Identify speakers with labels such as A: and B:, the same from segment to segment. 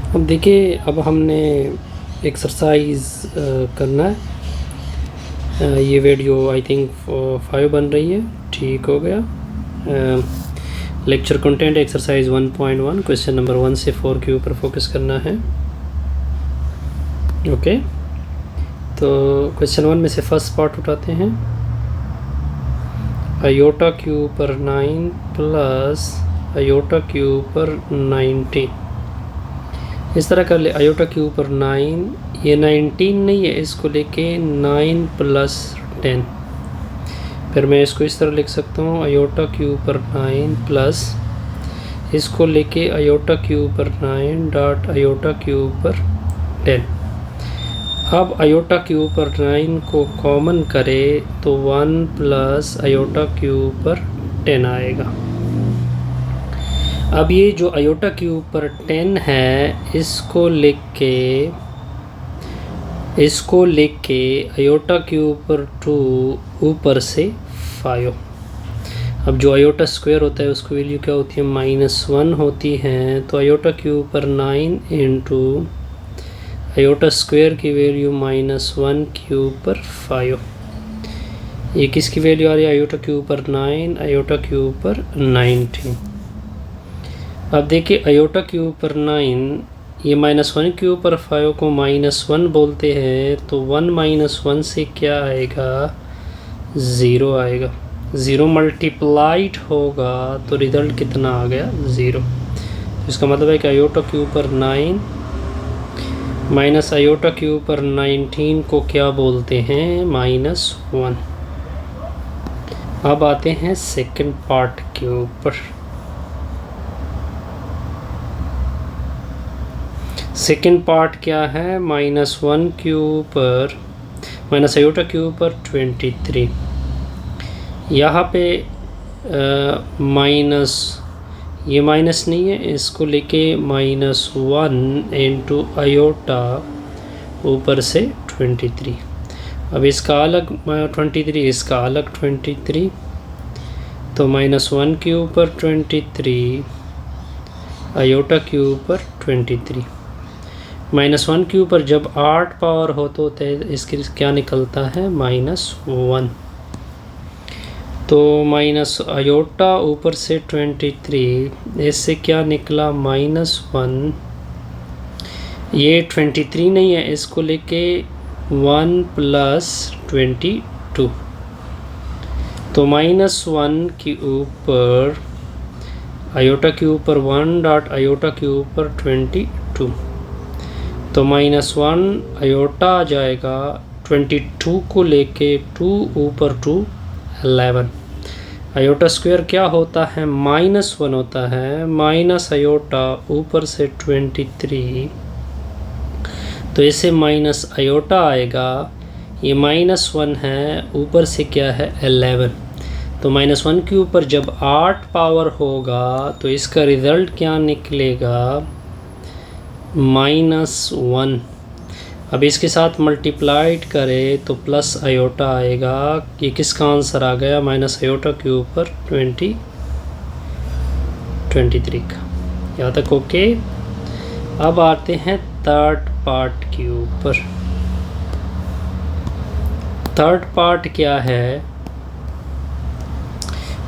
A: अब देखिए, अब हमने एक्सरसाइज करना है। ये वीडियो आई थिंक 5 बन रही है, ठीक हो गया। Lecture content exercise 1.1 question number 1 से 4 के ऊपर फोकस करना है। ओके, तो क्वेश्चन 1 में से फर्स्ट पार्ट उठाते हैं। आयोटा क्यू पर 9 प्लस आयोटा क्यू पर 19। इस तरह कर ले, आयोटा क्यू पर 9, ये 19 नहीं है, इसको लेके 9 प्लस 10। फिर मैं इसको इस तरह लिख सकता हूँ, आयोटा क्यू पर 9 प्लस इसको लेके आयोटा क्यू पर 9 डॉट आयोटा क्यू पर 10। अब आयोटा क्यू पर 9 को कॉमन करे तो 1 प्लस आयोटा क्यू पर 10 आएगा। अब ये जो आयोटा क्यूब पर 10 है, इसको लिख के आयोटा क्यूब पर 2 ऊपर से 5। अब जो आयोटा स्क्वायर होता है उसकी वैल्यू क्या होती है, -1 होती है। तो आयोटा क्यूब पर 9 इंटू आयोटा स्क्वायर की वैल्यू -1 क्यूब पर 5। ये किसकी वैल्यू आ रही है, आयोटा क्यूब पर 9 आयोटा क्यूब पर 19। अब देखिए, आयोटा क्यूब पर 9, ये -1 क्यूब पर 5 को -1 बोलते हैं, तो 1 -1 से क्या आएगा, 0 आएगा। 0 मल्टीप्लाइड होगा तो रिज़ल्ट कितना आ गया, 0। इसका मतलब है कि आयोटा क्यूब पर 9 माइनस आयोटा क्यूब पर 19 को क्या बोलते हैं, -1। अब आते हैं सेकंड पार्ट के ऊपर। सेकेंड पार्ट क्या है, -1 क्यूब पर माइनस आयोटा क्यूब पर 23। यहाँ पे माइनस, ये माइनस नहीं है, इसको लेके -1 इंटू आयोटा ऊपर से 23। अब इसका अलग 23, इसका अलग 23, तो -1 क्यूब पर 23 आयोटा क्यूब पर 23। -1 क्यूब पर जब 8 पावर होते होते इसके क्या निकलता है, -1। तो माइनस आयोटा ऊपर से 23, इससे क्या निकला, -1। ये 23 नहीं है, इसको लेके 1 प्लस 22। तो -1 के ऊपर आयोटा के ऊपर 1 डॉट आयोटा के ऊपर 22, तो -1 आयोटा आ जाएगा। 22 को लेके 2 ऊपर 2 11। आयोटा स्क्वायर क्या होता है, -1 होता है, माइनस आयोटा ऊपर से 23, तो इसे माइनस आयोटा आएगा। ये -1 है, ऊपर से क्या है, 11। तो -1 के ऊपर जब 8 पावर होगा तो इसका रिज़ल्ट क्या निकलेगा, -1। अब इसके साथ मल्टीप्लाइड करें तो प्लस आयोटा आएगा। ये किसका आंसर आ गया, माइनस आयोटा के ऊपर 23 का। यहाँ तक ओके। अब आते हैं थर्ड पार्ट के ऊपर। थर्ड पार्ट क्या है,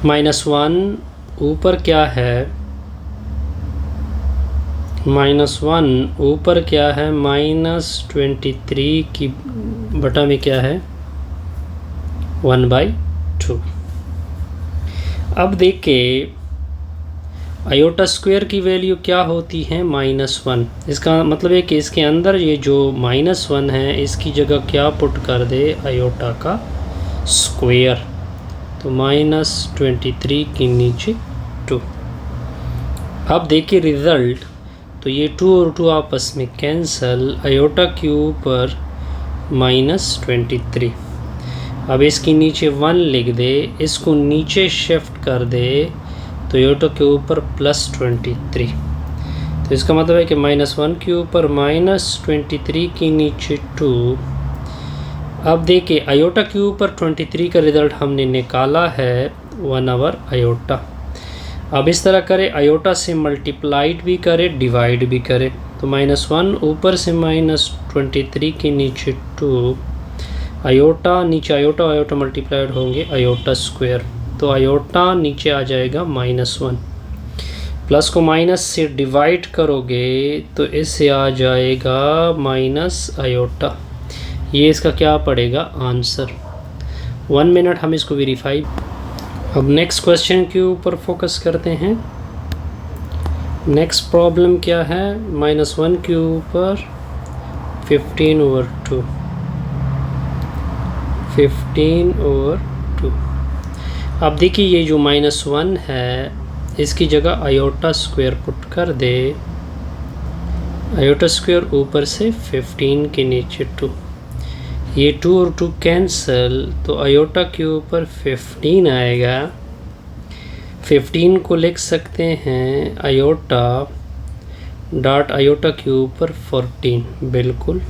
A: -1 ऊपर क्या है, -1 ऊपर क्या है, -23 की बटा में क्या है, 1/2। अब देखिए, आयोटा स्क्वायर की वैल्यू क्या होती है, -1। इसका मतलब है कि इसके अंदर ये जो -1 है, इसकी जगह क्या पुट कर दे, आयोटा का स्क्वायर। तो -23 के नीचे 2। अब देखिए रिज़ल्ट, तो ये 2 और 2 आपस में कैंसल, आयोटा क्यूब पर -23। अब इसके नीचे 1 लिख दे, इसको नीचे शिफ्ट कर दे, तो आयोटा के ऊपर +23। तो इसका मतलब है कि -1 के ऊपर -23 के नीचे 2। अब देखिए, आयोटा के ऊपर 23 का रिज़ल्ट हमने निकाला है 1/, आयोटा। अब इस तरह करें, आयोटा से मल्टीप्लाइड भी करें, डिवाइड भी करें। तो -1 ऊपर से -23 के नीचे 2 आयोटा, नीचे आयोटा आयोटा मल्टीप्लाइड होंगे आयोटा स्क्वायर, तो आयोटा नीचे आ जाएगा -1, प्लस को माइनस से डिवाइड करोगे तो इससे आ जाएगा माइनस आयोटा। ये इसका क्या पड़ेगा आंसर। 1 मिनट हम इसको वेरीफाई। अब नेक्स्ट क्वेश्चन के ऊपर फोकस करते हैं। नेक्स्ट प्रॉब्लम क्या है, -1 के ऊपर 15/2, 15/2। अब देखिए ये जो -1 है इसकी जगह आयोटा स्क्वायर पुट कर दे, आयोटा स्क्वायर ऊपर से 15 के नीचे 2, ये 2 और 2 कैंसल, तो आयोटा के ऊपर 15 आएगा। 15 को लिख सकते हैं आयोटा डॉट आयोटा के ऊपर 14, बिल्कुल।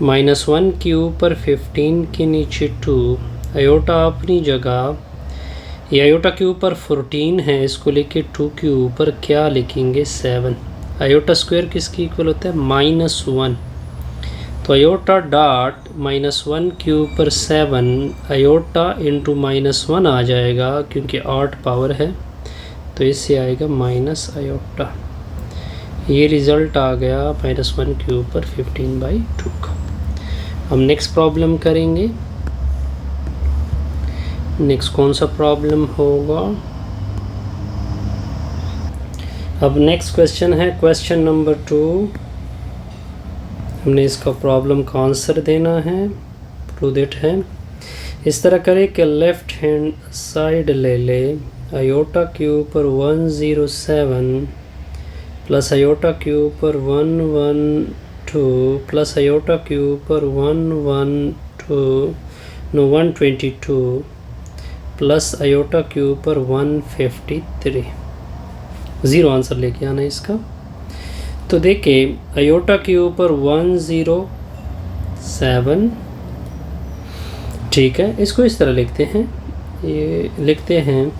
A: -1 के ऊपर 15 के नीचे 2, आयोटा अपनी जगह, ये आयोटा के ऊपर 14 है, इसको लेके 2 के ऊपर क्या लिखेंगे 7। आयोटा स्क्वायर किसकी इक्वल होता है -1, तो आयोटा डॉट -1 के ऊपर 7, आयोटा इंटू -1 आ जाएगा क्योंकि 8 पावर है, तो इससे आएगा माइनस आयोटा। ये रिज़ल्ट आ गया -1 के ऊपर 15/2 का। हम नेक्स्ट प्रॉब्लम करेंगे। नेक्स्ट कौन सा प्रॉब्लम होगा, अब नेक्स्ट क्वेश्चन है क्वेश्चन नंबर 2। हमने इसका प्रॉब्लम का आंसर देना है, प्रूव इट है। इस तरह करें कि लेफ़्ट हैंड साइड ले ले, आयोटा के ऊपर 107 प्लस आयोटा के ऊपर 112 प्लस आयोटा के ऊपर 122 प्लस आयोटा के ऊपर 153। ज़ीरो आंसर लेके आना है इसका। तो देखिए आयोटा के ऊपर 107, ठीक है, इसको इस तरह लिखते हैं, ये लिखते हैं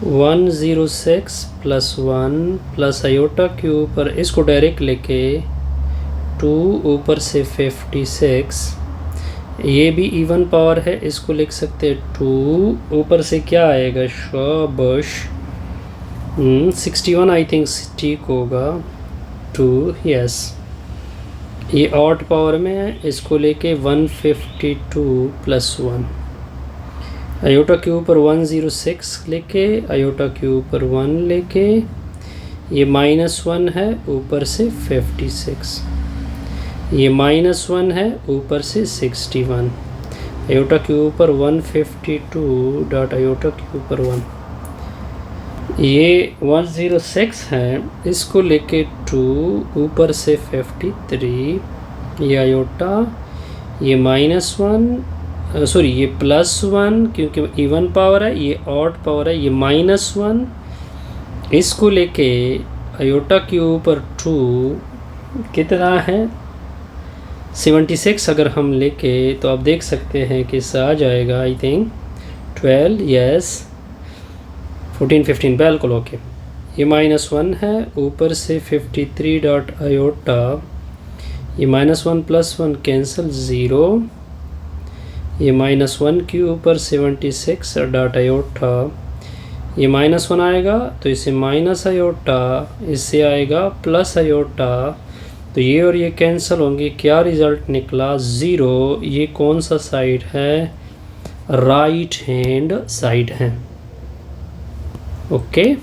A: 106 प्लस 1 प्लस आयोटा के ऊपर, इसको डायरेक्ट लेके 2 ऊपर से 56, ये भी इवन पावर है, इसको लिख सकते हैं 2 ऊपर से क्या आएगा शाबाश 61 आई थिंक ठीक होगा 2, यस, ये ऑड पावर में है, इसको लेके 152 प्लस 1, आयोटा के ऊपर 106 लेके आयोटा के ऊपर 1 लेके, ये -1 है ऊपर से 56, ये -1 है ऊपर से 61, आयोटा के ऊपर 152 डॉट आयोटा के ऊपर 1, ये 106 है, इसको लेके 2 ऊपर से 53, ये आयोटा, ये -1 सॉरी ये +1 क्योंकि इवन पावर है, ये ऑड पावर है, ये -1, इसको लेके आयोटा के ऊपर 2 कितना है 76, अगर हम लेके तो आप देख सकते हैं कि इससे आ जाएगा आई थिंक 12, यस 14 15 बिल्कुल ओके। ये -1 है ऊपर से 53 डॉट आयोटा, ये -1 प्लस 1 कैंसिल 0, ये -1 के ऊपर 76 डॉट आयोटा, ये -1 आएगा तो इसे माइनस आयोटा, इससे आएगा प्लस आयोटा, तो ये और ये कैंसिल होंगे, क्या रिज़ल्ट निकला 0। ये कौन सा साइड है, राइट हैंड साइड है, ओके।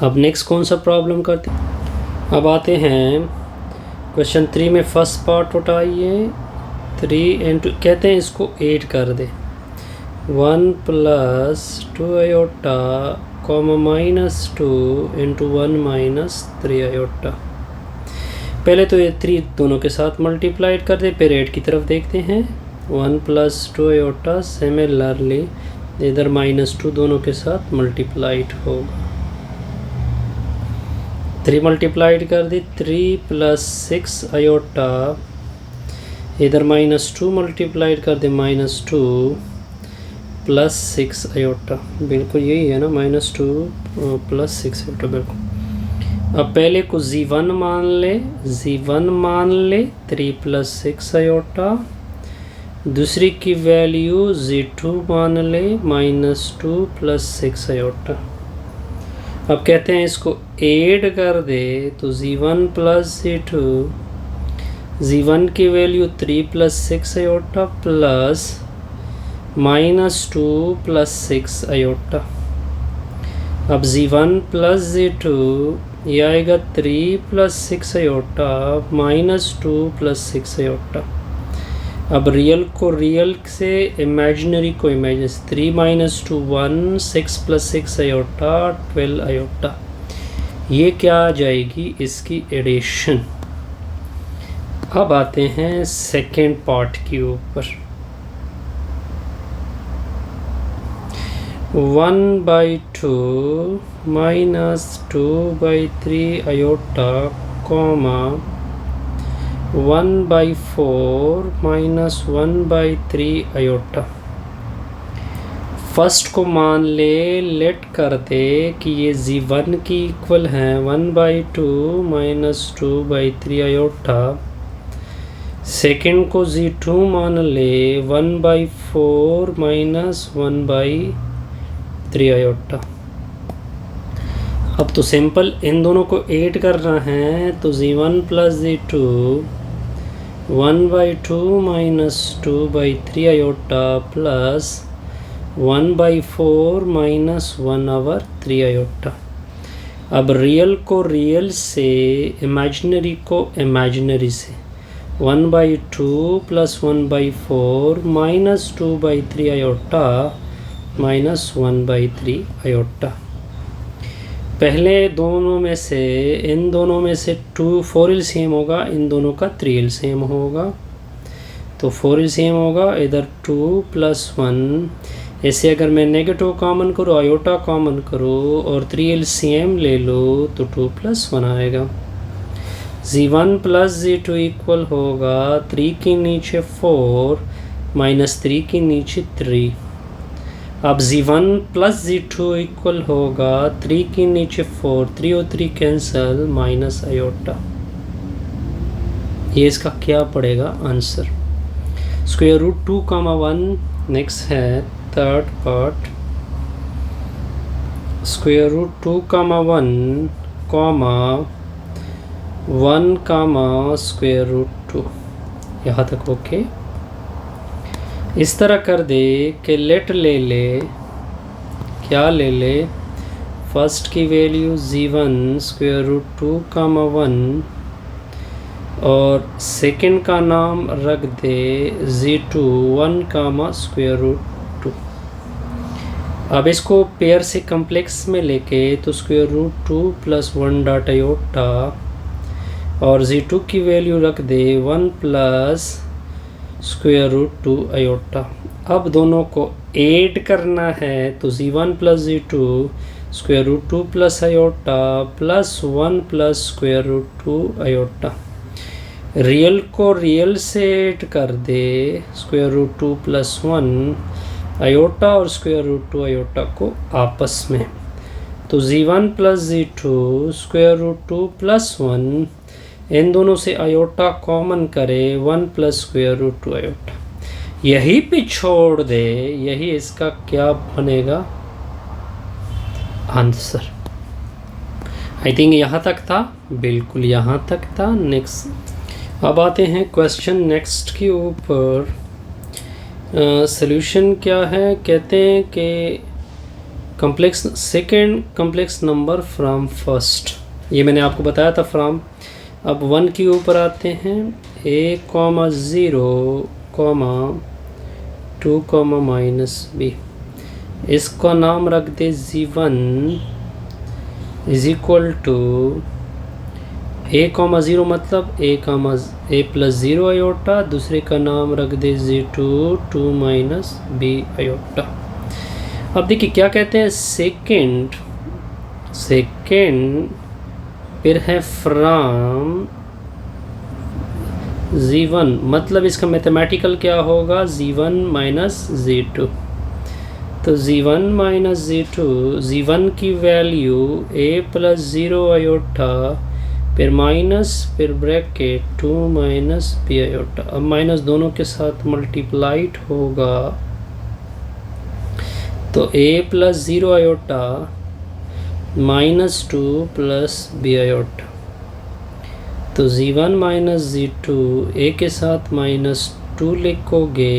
A: अब नेक्स्ट कौन सा प्रॉब्लम करते हैं, अब आते हैं क्वेश्चन 3 में फर्स्ट पार्ट उठाइए, 3 इंटू कहते हैं इसको 8 कर दे, 1 + 2 आयोटा -2 इंटू 1 - 3 आयोटा। पहले तो ये 3 दोनों के साथ मल्टीप्लाइड कर दे, फिर 8 की तरफ देखते हैं, 1 + 2 आयोटा सिमिलरली इधर -2 दोनों के साथ मल्टीप्लाइड होगा, 3 मल्टीप्लाइड कर दी, 3 + 6 आयोटा, इधर -2 मल्टीप्लाइड कर दे, -2 + 6 आयोटा, बिल्कुल यही है ना, -2 + 6 आयोटा, बिल्कुल अब पहले को z1 मान ले, z1 मान ले 3 + 6 आयोटा। दूसरी की वैल्यू z2 मान ले -2 + 6 आयोटा। अब कहते हैं इसको ऐड कर दे तो z1 + z2, z1 की वैल्यू 3 + 6 आयोटा प्लस -2 + 6 आयोटा। अब z1 + z2 ये आएगा 3 + 6 आयोटा -2 + 6 आयोटा। अब रियल को रियल से, इमेजिनरी को इमेजिनरी से, 3 - 2 1, 6 + 6 आयोटा 12 आयोटा। ये क्या आ जाएगी इसकी एडिशन। अब आते हैं सेकेंड पार्ट के ऊपर। 1/2 -2/3 आयोटा, 1/4 -1/3 आयोटा। फर्स्ट को मान ले, लेट कर दे कि ये z1 की इक्वल है 1/2 -2/3 आयोटा। सेकेंड को z2 मान ले 1/4 -1/3 आयोटा। अब तो सिंपल इन दोनों को ऐड करना है तो z1 + z2 1/2 -2/3 iota plus 1/4 -1/3 iota. अब रियल को रियल से, इमेजिनरी को इमेजिनरी से, 1/2 + 1/4 -2/3 आयोटा -1/3 आयोटा। पहले दोनों में से, इन दोनों में से 4 एलसीएम होगा, इन दोनों का 3 एलसीएम होगा। तो 4 एलसीएम होगा, इधर 2 + 1। ऐसे अगर मैं नेगेटिव कॉमन करूँ, आयोटा कॉमन करूँ और 3 एलसीएम ले लो तो 2 + 1 आएगा। z1 + z2 इक्वल होगा 3 के नीचे 4 -3 के नीचे 3। अब z1 + z2 इक्वल होगा 3 के नीचे 4, 3 और 3 कैंसल, माइनस आयोटा। ये इसका क्या पड़ेगा आंसर। √2, 1 नेक्स्ट है थर्ड पार्ट। √2, 1, 1, √2। यहाँ तक ओके। इस तरह कर दे कि लेट ले ले, क्या ले ले, फर्स्ट की वैल्यू z1 √2, 1 और सेकंड का नाम रख दे z2 1, √2। अब इसको पेयर से कम्प्लेक्स में लेके तो √2 + 1 डॉट आयोटा और z2 की वैल्यू रख दे 1 + √2 आयोटा। अब दोनों को ऐड करना है तो z1 + z2 √2 + iota plus 1 + √2 iota. Real को रियल से ऐड कर दे √2 + 1 आयोटा और √2 आयोटा को आपस में। तो z1 + z2 √2 + 1, इन दोनों से आयोटा कॉमन करे 1 + √2 आयोटा। यही पे छोड़ दे, यही इसका क्या बनेगा आंसर। आई थिंक यहाँ तक था, बिल्कुल यहाँ तक था। नेक्स्ट अब आते हैं क्वेश्चन नेक्स्ट के ऊपर। सॉल्यूशन क्या है, कहते हैं कि second complex number from first. ये मैंने आपको बताया था फ्रॉम। अब 1 के ऊपर आते हैं। a, 0, 2, -b। इसका नाम रख दे z1 = a, 0 मतलब a + 0 आयोटा। दूसरे का नाम रख दे z2 2 - b आयोटा। अब देखिए क्या कहते हैं, सेकेंड फिर है फ्रॉम z1, मतलब इसका मैथमेटिकल क्या होगा z1 - z2। तो z1 माइनस z2, z1 की वैल्यू a प्लस 0 आयोटा, फिर माइनस, फिर ब्रैकेट 2 माइनस b आयोटा। अब माइनस दोनों के साथ मल्टीप्लाइड होगा, तो a plus 0 iota minus 2 plus b iota. तो z1 माइनस z2, a के साथ माइनस 2 लिखोगे,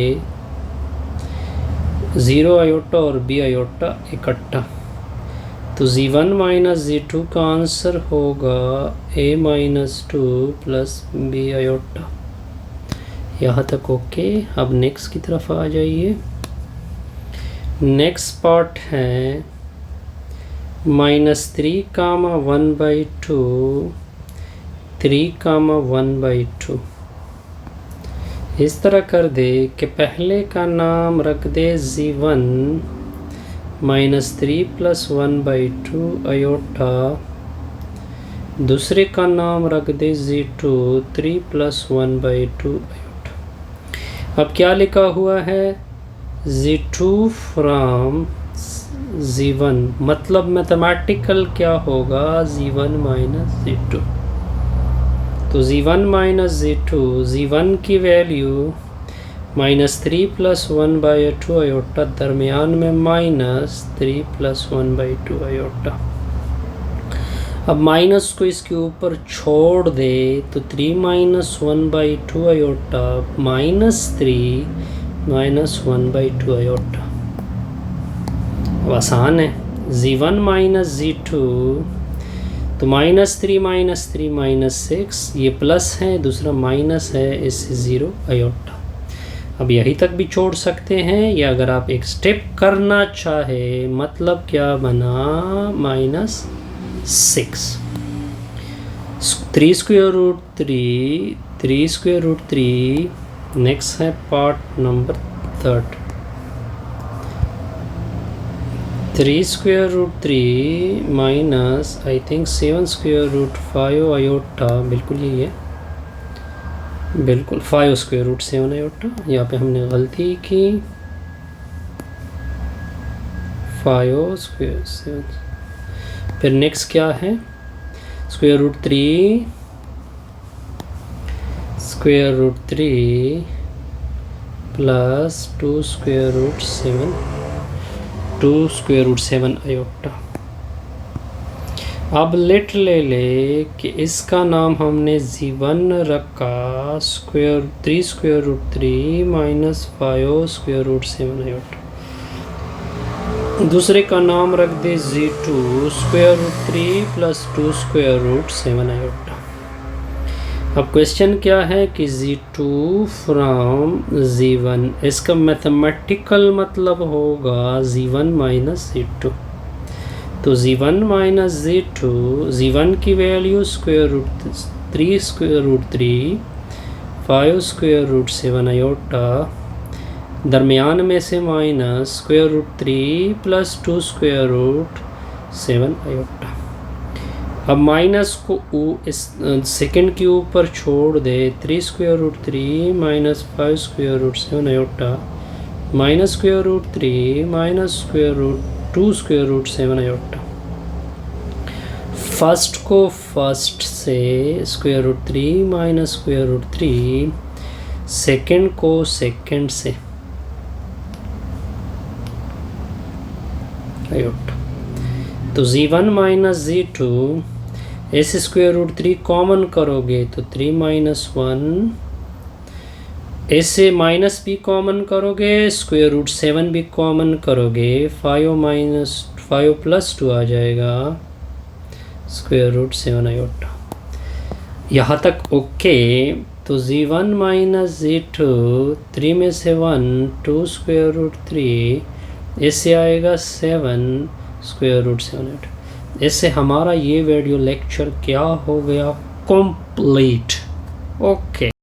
A: 0 आयोटा और b आयोटा इकट्ठा। तो z1 माइनस z2 का आंसर होगा a minus 2 plus b iota. यहाँ तक ओके। अब नेक्स्ट की तरफ आ जाइए। नेक्स्ट पार्ट है -3 कामा 1/2, 3 कामा 1/2। इस तरह कर दे कि पहले का नाम रख दे z1 -3 प्लस 1/2 आयोटा, दूसरे का नाम रख दे z2 3 प्लस 1/2 आयोटा। अब क्या लिखा हुआ है, z2 फ्रॉम z1, मतलब मैथमेटिकल क्या होगा, z1 माइनस z2। तो z1 माइनस z2, z1 की वैल्यू -3 प्लस 1/2 आयोटा, दरमियान में -3 प्लस 1/2 आयोटा। अब माइनस को इसके ऊपर छोड़ दे तो 3 माइनस 1/2 आयोटा -3 माइनस 1/2 आयोटा। अब आसान है, z1 माइनस z2, तो -3 माइनस 3 -6, ये प्लस है, दूसरा माइनस है, इससे 0 आयोटा। अब यही तक भी छोड़ सकते हैं, या अगर आप एक स्टेप करना चाहे, मतलब क्या बना, -6, 3 square root 3, 3 square root 3। Next है part number 3, 3 square root 3 minus I think 7 square root 5 iota, बिल्कुल यही है, बिल्कुल 5 स्क्वायर रूट 7 आयोटा। यहाँ पे हमने गलती की, 5 स्क्वायर 7। फिर नेक्स्ट क्या है, square root 3, square root 3 plus 2 square root 7, 2 square root 7 iota. अब लेट ले ले कि इसका नाम हमने z1 रखा, 3 square root 3 minus 5 square root 7 iota. दूसरे का नाम रख दे z2 square root 3 plus 2 square root 7 iota. अब क्वेश्चन क्या है कि z2 फ्रॉम z1, इसका मैथमेटिकल मतलब होगा z1 माइनस z2। तो z1 माइनस z2, z1 की value square root 3 square root 3, 5 square root 7 iota, दरमियान में से minus square root 3 plus 2 square root 7 iota. अब माइनस को इस सेकंड के ऊपर छोड़ दे, 3 square root 3 minus 5 square root 7 iota, minus square root 3 minus square root 2 square root 7 iota. First को फर्स्ट से square root 3 minus square root 3, second को सेकंड से आयोटा। तो z1 माइनस z2, ऐसे स्क्वायर रूट 3 कॉमन करोगे तो 3 minus 1, ऐसे minus भी कॉमन करोगे, स्क्वायर रूट 7 भी कॉमन करोगे, 5 प्लस 2 आ जाएगा, स्क्वायर रूट 7 आयोटा। यहाँ तक ओके। तो z1 माइनस z2, 3 में से 1, 2 स्क्वायर रूट 3, ऐसे आएगा 7 स्क्वायर रूट 7। इससे हमारा ये वीडियो लेक्चर क्या हो गया, कंप्लीट। ओके।